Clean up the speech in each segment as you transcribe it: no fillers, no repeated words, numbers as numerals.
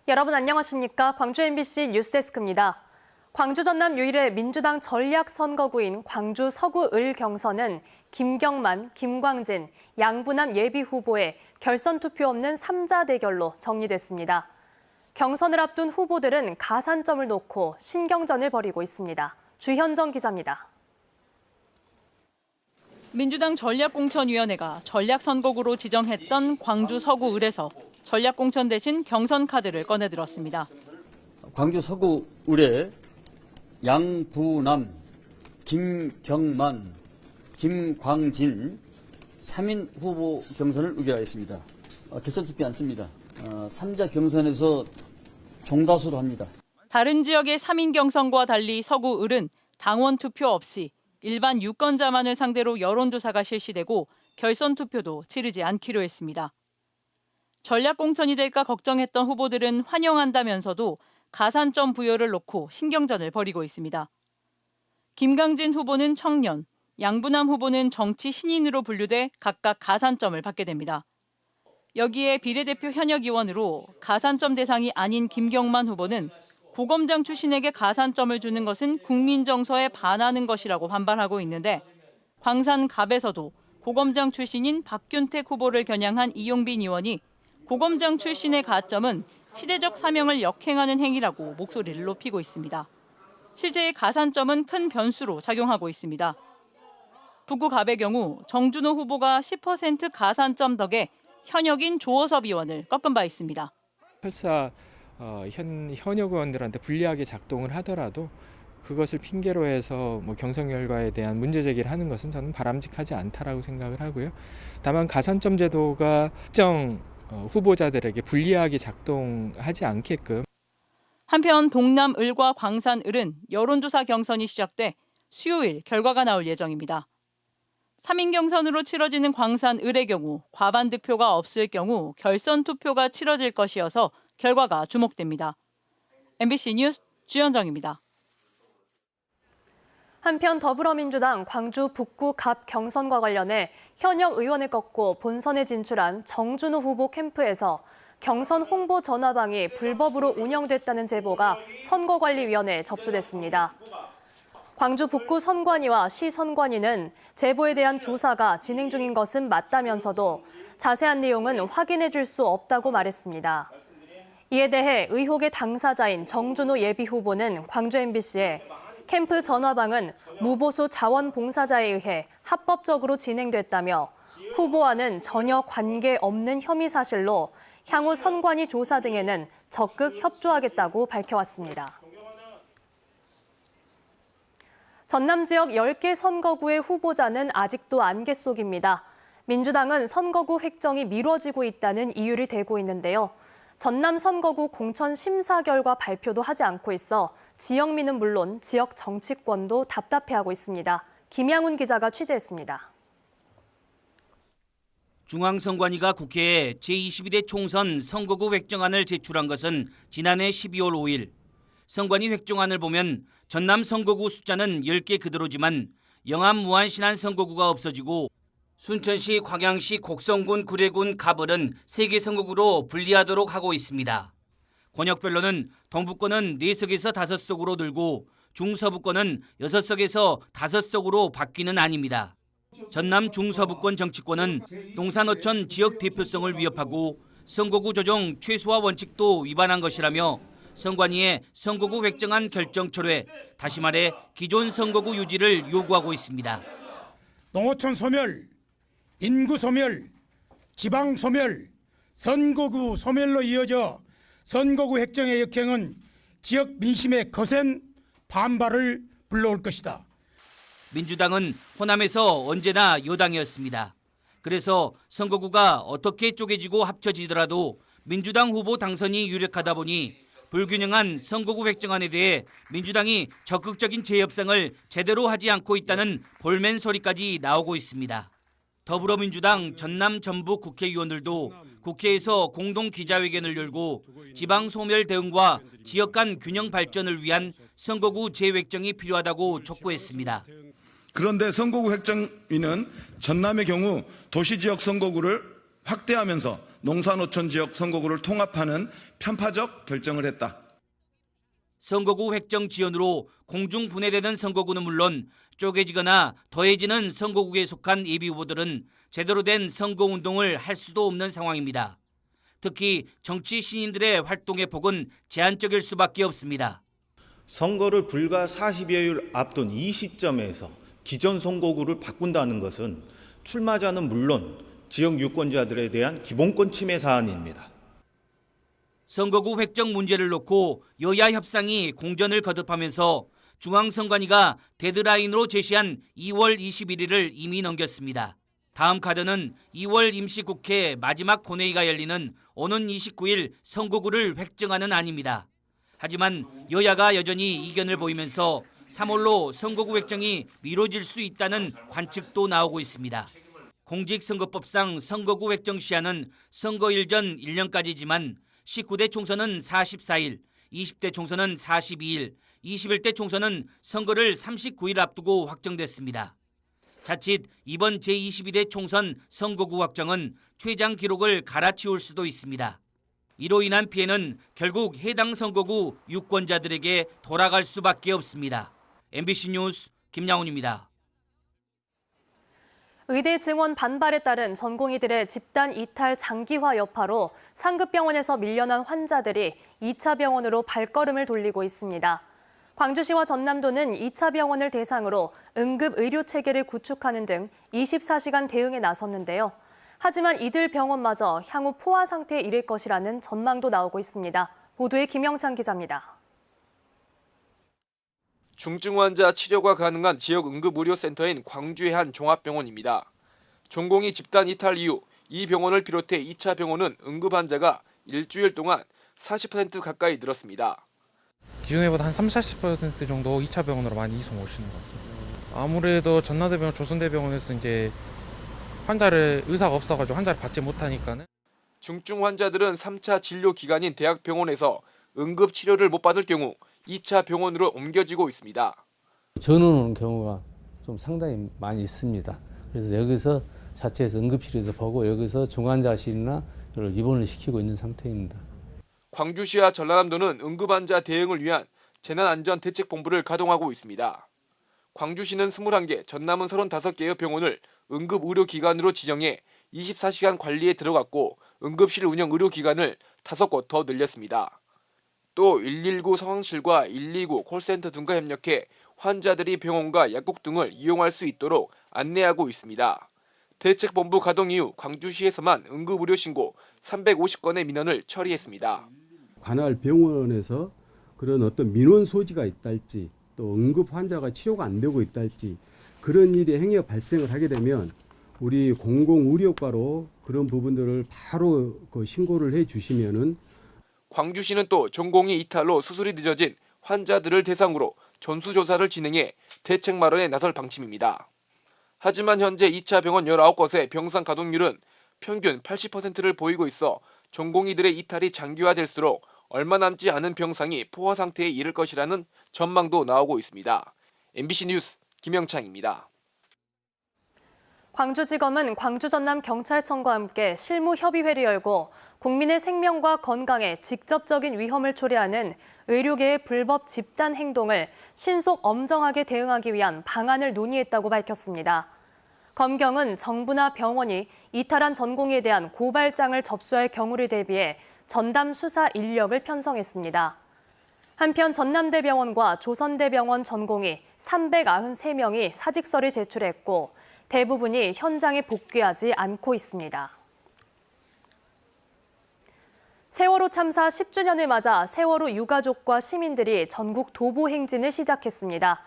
여러분 안녕하십니까? 광주 MBC 뉴스데스크입니다. 광주 전남 유일의 민주당 전략 선거구인 광주 서구 을 경선은 김경만, 김광진, 양부남 예비 후보의 결선 투표 없는 3자 대결로 정리됐습니다. 경선을 앞둔 후보들은 가산점을 놓고 신경전을 벌이고 있습니다. 주현정 기자입니다. 민주당 전략공천위원회가 전략선거구로 지정했던 광주 서구 을에서 전략공천 대신 경선 카드를 꺼내들었습니다. 광주 서구 을에 양부남, 김경만, 김광진 3인 후보 경선을 의뢰하였습니다. 결선 투표 않습니다. 3자 경선에서 종다수로 합니다. 다른 지역의 3인 경선과 달리 서구 을은 당원 투표 없이 일반 유권자만을 상대로 여론조사가 실시되고 결선 투표도 치르지 않기로 했습니다. 전략 공천이 될까 걱정했던 후보들은 환영한다면서도 가산점 부여를 놓고 신경전을 벌이고 있습니다. 김광진 후보는 청년, 양부남 후보는 정치 신인으로 분류돼 각각 가산점을 받게 됩니다. 여기에 비례대표 현역 의원으로 가산점 대상이 아닌 김경만 후보는 고검장 출신에게 가산점을 주는 것은 국민 정서에 반하는 것이라고 반발하고 있는데 광산갑에서도 고검장 출신인 박균택 후보를 겨냥한 이용빈 의원이 고검장 출신의 가점은 시대적 사명을 역행하는 행위라고 목소리를 높이고 있습니다. 실제의 가산점은 큰 변수로 작용하고 있습니다. 북구갑의 경우 정준호 후보가 10% 가산점 덕에 현역인 조어섭 의원을 꺾은 바 있습니다. 설사 현역 의원들한테 불리하게 작동을 하더라도 그것을 핑계로 해서 경선 결과에 대한 문제 제기를 하는 것은 저는 바람직하지 않다라고 생각을 하고요. 다만 가산점 제도가 특정 후보자들에게 불리하게 작동하지 않게끔. 한편 동남 을과 광산 을은 여론조사 경선이 시작돼 수요일 결과가 나올 예정입니다. 3인 경선으로 치러지는 광산 을의 경우 과반 득표가 없을 경우 결선 투표가 치러질 것이어서 결과가 주목됩니다. MBC 뉴스 주현정입니다. 한편 더불어민주당 광주 북구 갑 경선과 관련해 현역 의원을 꺾고 본선에 진출한 정준호 후보 캠프에서 경선 홍보 전화방이 불법으로 운영됐다는 제보가 선거관리위원회에 접수됐습니다. 광주 북구 선관위와 시 선관위는 제보에 대한 조사가 진행 중인 것은 맞다면서도 자세한 내용은 확인해 줄 수 없다고 말했습니다. 이에 대해 의혹의 당사자인 정준호 예비 후보는 광주 MBC에 캠프 전화방은 무보수 자원봉사자에 의해 합법적으로 진행됐다며 후보와는 전혀 관계없는 혐의 사실로 향후 선관위 조사 등에는 적극 협조하겠다고 밝혀왔습니다. 전남 지역 10개 선거구의 후보자는 아직도 안개 속입니다. 민주당은 선거구 획정이 미뤄지고 있다는 이유를 대고 있는데요. 전남 선거구 공천 심사 결과 발표도 하지 않고 있어 지역민은 물론 지역 정치권도 답답해하고 있습니다. 김양훈 기자가 취재했습니다. 중앙선관위가 국회에 제22대 총선 선거구 획정안을 제출한 것은 지난해 12월 5일. 선관위 획정안을 보면 전남 선거구 숫자는 10개 그대로지만 영암 무안신안 선거구가 없어지고 순천시, 광양시, 곡성군, 구례군, 갑을은 3개 선거구로 분리하도록 하고 있습니다. 권역별로는 동북권은 4석에서 5석으로 늘고 중서부권은 6석에서 5석으로 바뀌는 안입니다. 전남 중서부권 정치권은 동산어촌 지역 대표성을 위협하고 선거구 조정 최소화 원칙도 위반한 것이라며 선관위에 선거구 획정안 결정 철회, 다시 말해 기존 선거구 유지를 요구하고 있습니다. 농어촌 소멸, 인구 소멸, 지방 소멸, 선거구 소멸로 이어져 선거구 획정의 역행은 지역 민심의 거센 반발을 불러올 것이다. 민주당은 호남에서 언제나 여당이었습니다. 그래서 선거구가 어떻게 쪼개지고 합쳐지더라도 민주당 후보 당선이 유력하다 보니 불균형한 선거구 획정안에 대해 민주당이 적극적인 재협상을 제대로 하지 않고 있다는 볼멘 소리까지 나오고 있습니다. 더불어민주당 전남 전북 국회의원들도 국회에서 공동 기자회견을 열고 지방 소멸 대응과 지역 간 균형 발전을 위한 선거구 재획정이 필요하다고 촉구했습니다. 그런데 선거구 획정위는 전남의 경우 도시지역 선거구를 확대하면서 농사노촌 지역 선거구를 통합하는 편파적 결정을 했다. 선거구 획정 지연으로 공중 분해되는 선거구는 물론 쪼개지거나 더해지는 선거구에 속한 예비후보들은 제대로 된 선거운동을 할 수도 없는 상황입니다. 특히 정치 신인들의 활동의 폭은 제한적일 수밖에 없습니다. 선거를 불과 40여일 앞둔 이 시점에서 기존 선거구를 바꾼다는 것은 출마자는 물론 지역 유권자들에 대한 기본권 침해 사안입니다. 선거구 획정 문제를 놓고 여야 협상이 공전을 거듭하면서 중앙선관위가 데드라인으로 제시한 2월 21일을 이미 넘겼습니다. 다음 카드는 2월 임시국회 마지막 본회의가 열리는 오는 29일 선거구를 획정하는 안입니다. 하지만 여야가 여전히 이견을 보이면서 3월로 선거구 획정이 미뤄질 수 있다는 관측도 나오고 있습니다. 공직선거법상 선거구 획정 시한은 선거일 전 1년까지지만 19대 총선은 44일, 20대 총선은 42일, 21대 총선은 선거를 39일 앞두고 확정됐습니다. 자칫 이번 제22대 총선 선거구 확정은 최장 기록을 갈아치울 수도 있습니다. 이로 인한 피해는 결국 해당 선거구 유권자들에게 돌아갈 수밖에 없습니다. MBC 뉴스 김양훈입니다. 의대 증원 반발에 따른 전공의들의 집단 이탈 장기화 여파로 상급병원에서 밀려난 환자들이 2차 병원으로 발걸음을 돌리고 있습니다. 광주시와 전남도는 2차 병원을 대상으로 응급 의료 체계를 구축하는 등 24시간 대응에 나섰는데요. 하지만 이들 병원마저 향후 포화 상태에 이를 것이라는 전망도 나오고 있습니다. 보도에 김영찬 기자입니다. 중증 환자 치료가 가능한 지역 응급의료센터인 광주의 한 종합병원입니다. 전공의 집단 이탈 이후 이 병원을 비롯해 2차 병원은 응급 환자가 일주일 동안 40% 가까이 늘었습니다. 기존에보다 한 30-40% 정도 2차 병원으로 많이 이송 오시는 것 같습니다. 아무래도 전라대병원, 조선대병원에서 이제 환자를 의사가 없어가지고 환자를 받지 못하니까는 중증 환자들은 3차 진료 기관인 대학병원에서 응급 치료를 못 받을 경우 2차 병원으로 옮겨지고 있습니다. 전원 오는 경우가 좀 상당히 많이 있습니다. 그래서 여기서 자체에서 응급실에서 보고 여기서 중환자실이나 입원을 시키고 있는 상태입니다. 광주시와 전라남도는 응급 환자 대응을 위한 재난안전대책본부를 가동하고 있습니다. 광주시는 21개, 전남은 35개의 병원을 응급의료기관으로 지정해 24시간 관리에 들어갔고 응급실 운영 의료기관을 5곳 더 늘렸습니다. 또 119 상황실과 129 콜센터 등과 협력해 환자들이 병원과 약국 등을 이용할 수 있도록 안내하고 있습니다. 대책본부 가동 이후 광주시에서만 응급의료 신고 350건의 민원을 처리했습니다. 관할 병원에서 그런 어떤 민원 소지가 있달지 또 응급 환자가 치료가 안 되고 있달지 그런 일이 행위가 발생을 하게 되면 우리 공공의료과로 그런 부분들을 바로 신고를 해 주시면은 광주시는 또 전공의 이탈로 수술이 늦어진 환자들을 대상으로 전수조사를 진행해 대책 마련에 나설 방침입니다. 하지만 현재 2차 병원 19곳의 병상 가동률은 평균 80%를 보이고 있어 전공의들의 이탈이 장기화될수록 얼마 남지 않은 병상이 포화 상태에 이를 것이라는 전망도 나오고 있습니다. MBC 뉴스 김영창입니다. 광주지검은 광주 전남 경찰청과 함께 실무협의회를 열고 국민의 생명과 건강에 직접적인 위험을 초래하는 의료계의 불법 집단 행동을 신속 엄정하게 대응하기 위한 방안을 논의했다고 밝혔습니다. 검경은 정부나 병원이 이탈한 전공의에 대한 고발장을 접수할 경우를 대비해 전담 수사 인력을 편성했습니다. 한편 전남대병원과 조선대병원 전공의 393명이 사직서를 제출했고 대부분이 현장에 복귀하지 않고 있습니다. 세월호 참사 10주년을 맞아 세월호 유가족과 시민들이 전국 도보 행진을 시작했습니다.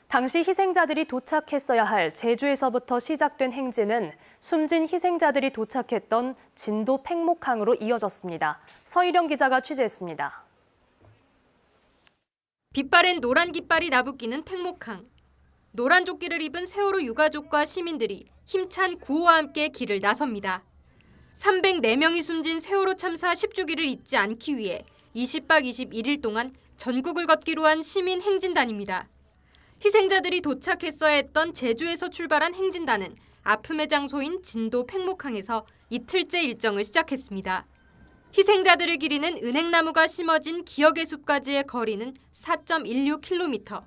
당시 희생자들이 도착했어야 할 제주에서부터 시작된 행진은 숨진 희생자들이 도착했던 진도 팽목항으로 이어졌습니다. 서희령 기자가 취재했습니다. 빛바랜 노란 깃발이 나부끼는 팽목항. 노란 조끼를 입은 세월호 유가족과 시민들이 힘찬 구호와 함께 길을 나섭니다. 304명이 숨진 세월호 참사 10주기를 잊지 않기 위해 20박 21일 동안 전국을 걷기로 한 시민 행진단입니다. 희생자들이 도착했어야 했던 제주에서 출발한 행진단은 아픔의 장소인 진도 팽목항에서 이틀째 일정을 시작했습니다. 희생자들을 기리는 은행나무가 심어진 기억의 숲까지의 거리는 4.16km.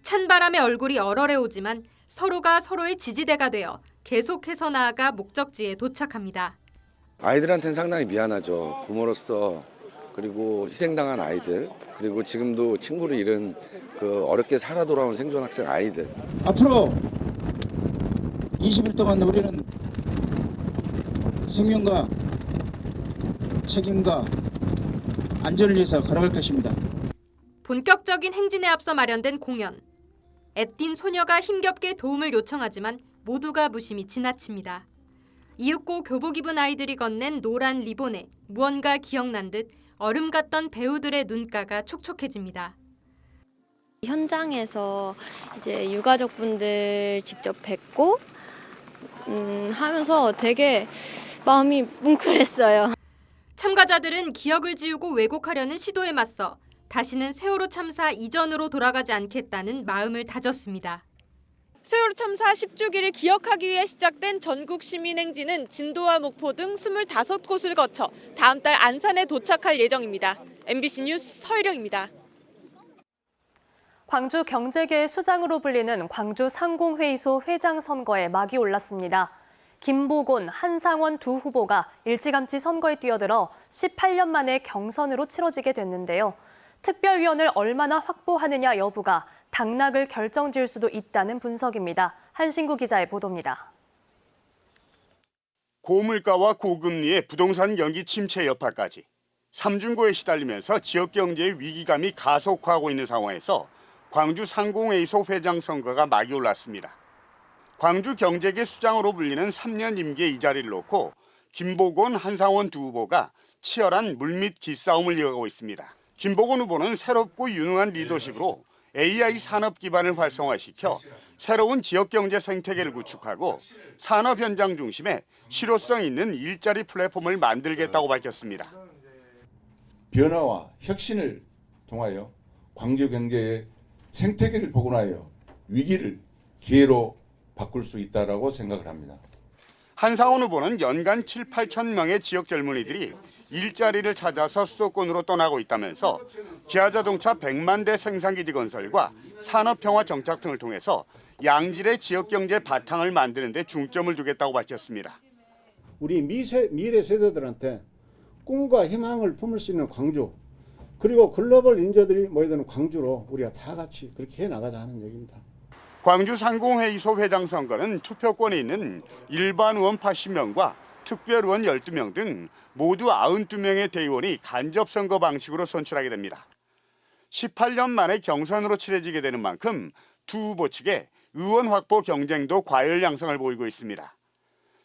찬바람에 얼굴이 얼얼해 오지만 서로가 서로의 지지대가 되어 계속해서 나아가 목적지에 도착합니다. 아이들한테는 상당히 미안하죠. 부모로서, 그리고 희생당한 아이들, 그리고 지금도 친구를 잃은 그 어렵게 살아 돌아온 생존 학생 아이들. 앞으로 20일 동안 우리는 생명과 책임과 안전을 위해서 걸어갈 것입니다. 본격적인 행진에 앞서 마련된 공연. 애띤 소녀가 힘겹게 도움을 요청하지만 모두가 무심히 지나칩니다. 이윽고 교복 입은 아이들이 건넨 노란 리본에 무언가 기억난 듯 얼음 같던 배우들의 눈가가 촉촉해집니다. 현장에서 이제 유가족분들 직접 뵙고 하면서 되게 마음이 뭉클했어요. 참가자들은 기억을 지우고 왜곡하려는 시도에 맞서 다시는 세월호 참사 이전으로 돌아가지 않겠다는 마음을 다졌습니다. 세월호 참사 10주기를 기억하기 위해 시작된 전국 시민행진은 진도와 목포 등 25곳을 거쳐 다음 달 안산에 도착할 예정입니다. MBC 뉴스 서희령입니다. 광주 경제계의 수장으로 불리는 광주 상공회의소 회장 선거에 막이 올랐습니다. 김보곤, 한상원 두 후보가 일찌감치 선거에 뛰어들어 18년 만에 경선으로 치러지게 됐는데요. 특별위원을 얼마나 확보하느냐 여부가 당락을 결정지을 수도 있다는 분석입니다. 한신구 기자의 보도입니다. 고물가와 고금리의 부동산 경기 침체 여파까지 삼중고에 시달리면서 지역 경제의 위기감이 가속화하고 있는 상황에서 광주 상공회의소 회장 선거가 막이 올랐습니다. 광주 경제계 수장으로 불리는 3년 임기의 이 자리를 놓고 김보곤, 한상원 두 후보가 치열한 물밑 기싸움을 이어가고 있습니다. 김보곤 후보는 새롭고 유능한 리더십으로 AI 산업 기반을 활성화시켜 새로운 지역 경제 생태계를 구축하고 산업 현장 중심의 실효성 있는 일자리 플랫폼을 만들겠다고 밝혔습니다. 변화와 혁신을 통하여 광주 경제의 생태계를 복원하여 위기를 기회로 바꿀 수 있다고 생각을 합니다. 한상원 후보는 연간 7, 8천 명의 지역 젊은이들이 일자리를 찾아서 수도권으로 떠나고 있다면서 기아자동차 100만 대 생산기지 건설과 산업평화 정착 등을 통해서 양질의 지역경제 바탕을 만드는 데 중점을 두겠다고 밝혔습니다. 우리 미래 세대들한테 꿈과 희망을 품을 수 있는 광주, 그리고 글로벌 인재들이 모여드는 광주로 우리가 다 같이 그렇게 해나가자 하는 얘기입니다. 광주 상공회의소 회장 선거는 투표권이 있는 일반 의원 80명과 특별 의원 12명 등 모두 92명의 대의원이 간접 선거 방식으로 선출하게 됩니다. 18년 만에 경선으로 치러지게 되는 만큼 두 후보 측의 의원 확보 경쟁도 과열 양상을 보이고 있습니다.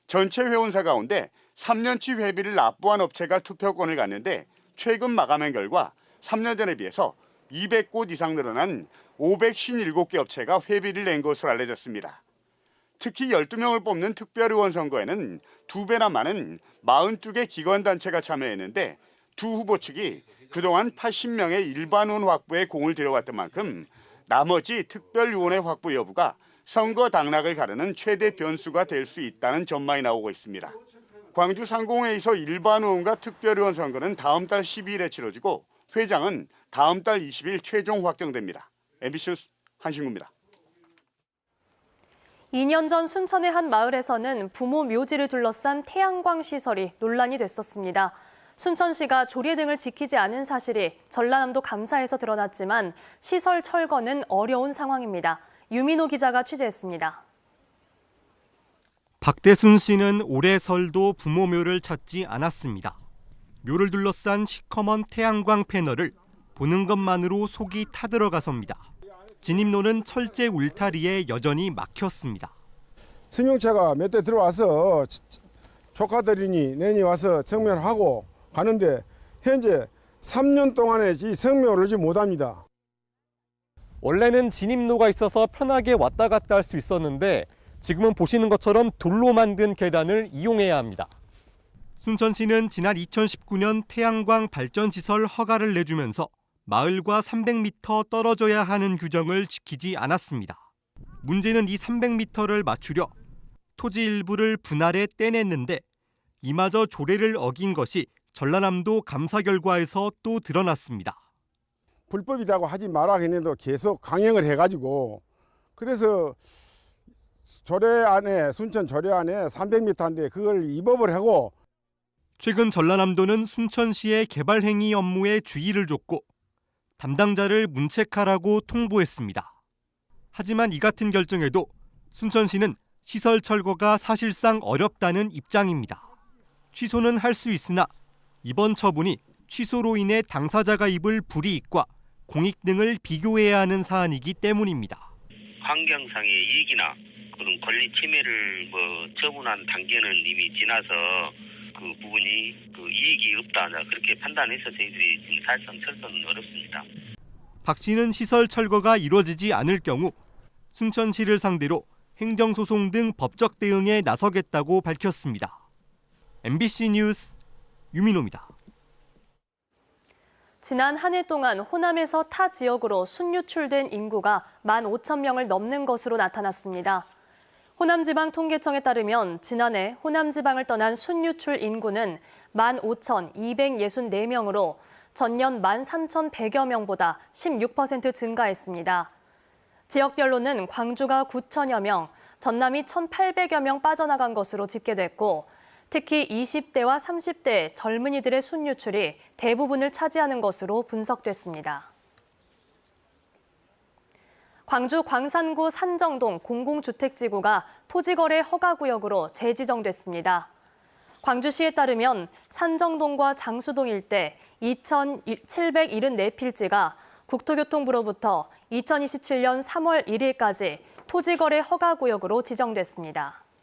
전체 회원사 가운데 3년치 회비를 납부한 업체가 투표권을 갖는데 최근 마감한 결과 3년 전에 비해서 200곳 이상 늘어난 557개 업체가 회비를 낸 것으로 알려졌습니다. 특히 12명을 뽑는 특별의원 선거에는 2배나 많은 42개 기관단체가 참여했는데 두 후보 측이 그동안 80명의 일반 의원 확보에 공을 들여왔던 만큼 나머지 특별의원의 확보 여부가 선거 당락을 가르는 최대 변수가 될 수 있다는 전망이 나오고 있습니다. 광주 상공회의소 일반 의원과 특별의원 선거는 다음 달 12일에 치러지고 회장은 다음 달 20일 최종 확정됩니다. MBC 뉴스 한신구입니다. 2년 전 순천의 한 마을에서는 부모 묘지를 둘러싼 태양광 시설이 논란이 됐었습니다. 순천시가 조례 등을 지키지 않은 사실이 전라남도 감사에서 드러났지만 시설 철거는 어려운 상황입니다. 유민호 기자가 취재했습니다. 박대순 씨는 올해 설도 부모 묘를 찾지 않았습니다. 묘를 둘러싼 시커먼 태양광 패널을 보는 것만으로 속이 타들어가섭니다. 진입로는 철제 울타리에 여전히 막혔습니다. 승용차가 몇 대 들어와서 조카들이니 내니 와서 성묘하고 가는데 현재 3년 동안에 이 성묘를 하지 못합니다. 원래는 진입로가 있어서 편하게 왔다 갔다 할 수 있었는데 지금은 보시는 것처럼 돌로 만든 계단을 이용해야 합니다. 순천시는 지난 2019년 태양광 발전시설 허가를 내주면서 마을과 300m 떨어져야 하는 규정을 지키지 않았습니다. 문제는 이 300m를 맞추려 토지 일부를 분할해 떼냈는데 이마저 조례를 어긴 것이 전라남도 감사 결과에서 또 드러났습니다. 불법이라고 하지 마라 했는데도 계속 강행을 해가지고 그래서 조례 안에 순천 조례 안에 300m인데 그걸 위법을 하고 최근 전라남도는 순천시의 개발 행위 업무에 주의를 줬고 담당자를 문책하라고 통보했습니다. 하지만 이 같은 결정에도 순천시는 시설 철거가 사실상 어렵다는 입장입니다. 취소는 할 수 있으나 이번 처분이 취소로 인해 당사자가 입을 불이익과 공익 등을 비교해야 하는 사안이기 때문입니다. 환경상의 이익이나 그런 권리 침해를 처분한 단계는 이미 지나서 그 부분이 그 이익이 없다 그렇게 판단해서 저희들이 지금 사실상 철거는 어렵습니다. 박 씨는 시설 철거가 이루어지지 않을 경우 순천시를 상대로 행정소송 등 법적 대응에 나서겠다고 밝혔습니다. MBC 뉴스 유민호입니다. 지난 한 해 동안 호남에서 타 지역으로 순유출된 인구가 15,000명을 넘는 것으로 나타났습니다. 호남지방통계청에 따르면 지난해 호남지방을 떠난 순유출 인구는 15,264명으로 전년 13,100여 명보다 16% 증가했습니다. 지역별로는 광주가 9,000여 명, 전남이 1,800여 명 빠져나간 것으로 집계됐고 특히 20대와 30대 젊은이들의 순유출이 대부분을 차지하는 것으로 분석됐습니다. 광주 광산구 산정동 공공주택지구가 토지거래 허가구역으로 재지정됐습니다. 광주시에 따르면 산정동과 장수동 일대 2,774필지가 국토교통부로부터 2027년 3월 1일까지 토지거래 허가구역으로 지정됐습니다.